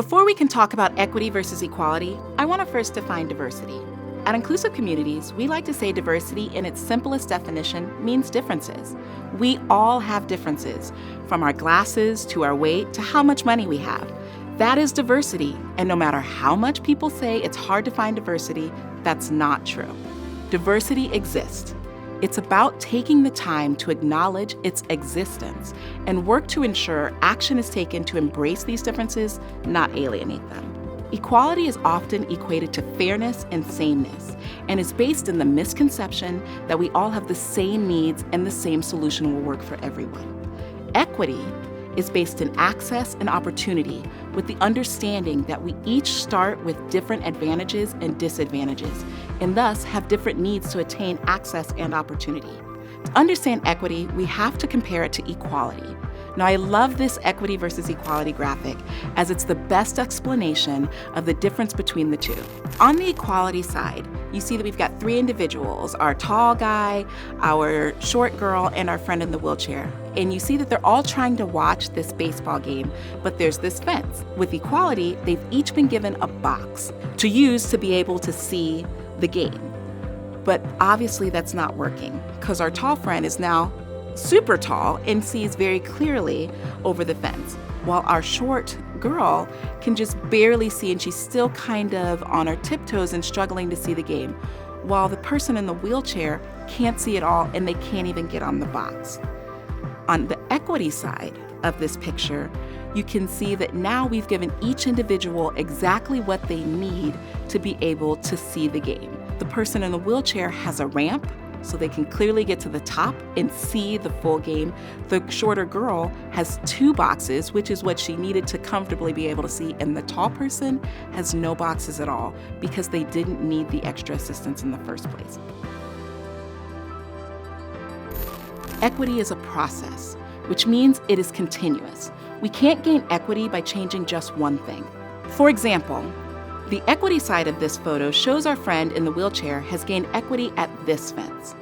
Before we can talk about equity versus equality, I want to first define diversity. At Inclusive Communities, we like to say diversity in its simplest definition means differences. We all have differences, from our glasses to our weight to how much money we have. That is diversity, and no matter how much people say it's hard to find diversity, that's not true. Diversity exists. It's about taking the time to acknowledge its existence and work to ensure action is taken to embrace these differences, not alienate them. Equality is often equated to fairness and sameness, and is based in the misconception that we all have the same needs and the same solution will work for everyone. Equity is based in access and opportunity, with the understanding that we each start with different advantages and disadvantages, and thus have different needs to attain access and opportunity. To understand equity, we have to compare it to equality. Now, I love this equity versus equality graphic, as it's the best explanation of the difference between the two. On the equality side, you see that we've got three individuals: our tall guy, our short girl, and our friend in the wheelchair. And you see that they're all trying to watch this baseball game, but there's this fence. With equality, they've each been given a box to use to be able to see the game. But obviously that's not working, because our tall friend is now super tall and sees very clearly over the fence, while our short girl can just barely see, and she's still kind of on her tiptoes and struggling to see the game, while the person in the wheelchair can't see at all and they can't even get on the box. On the equity side of this picture, you can see that now we've given each individual exactly what they need to be able to see the game. The person in the wheelchair has a ramp, so they can clearly get to the top and see the full game. The shorter girl has two boxes, which is what she needed to comfortably be able to see, and the tall person has no boxes at all because they didn't need the extra assistance in the first place. Equity is a process, which means it is continuous. We can't gain equity by changing just one thing. For example, the equity side of this photo shows our friend in the wheelchair has gained equity at this fence,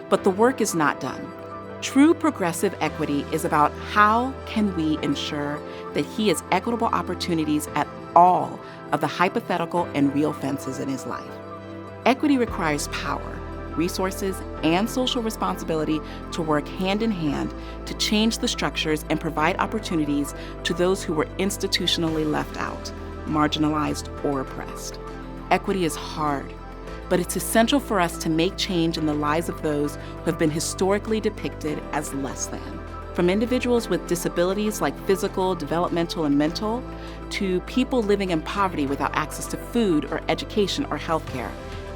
but the work is not done. True progressive equity is about how can we ensure that he has equitable opportunities at all of the hypothetical and real fences in his life. Equity requires power, resources, and social responsibility to work hand in hand to change the structures and provide opportunities to those who were institutionally left out, marginalized, or oppressed. Equity is hard, but it's essential for us to make change in the lives of those who have been historically depicted as less than. From individuals with disabilities like physical, developmental, and mental, to people living in poverty without access to food or education or healthcare.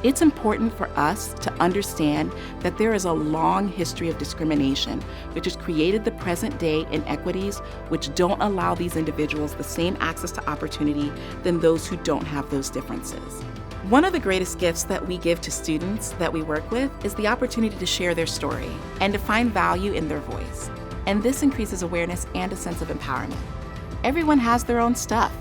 It's important for us to understand that there is a long history of discrimination, which has created the present day inequities which don't allow these individuals the same access to opportunity than those who don't have those differences. One of the greatest gifts that we give to students that we work with is the opportunity to share their story and to find value in their voice. And this increases awareness and a sense of empowerment. Everyone has their own stuff.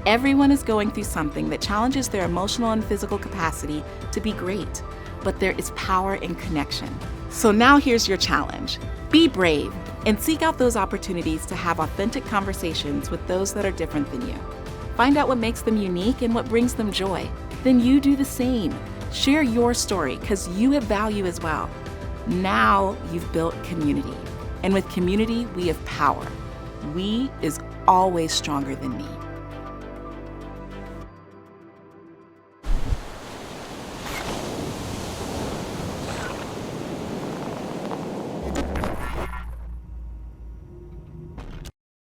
Everyone is going through something that challenges their emotional and physical capacity to be great, but there is power in connection. So now here's your challenge. Be brave and seek out those opportunities to have authentic conversations with those that are different than you. Find out what makes them unique and what brings them joy. Then you do the same. Share your story because you have value as well. Now you've built community. And with community, we have power. We is always stronger than me.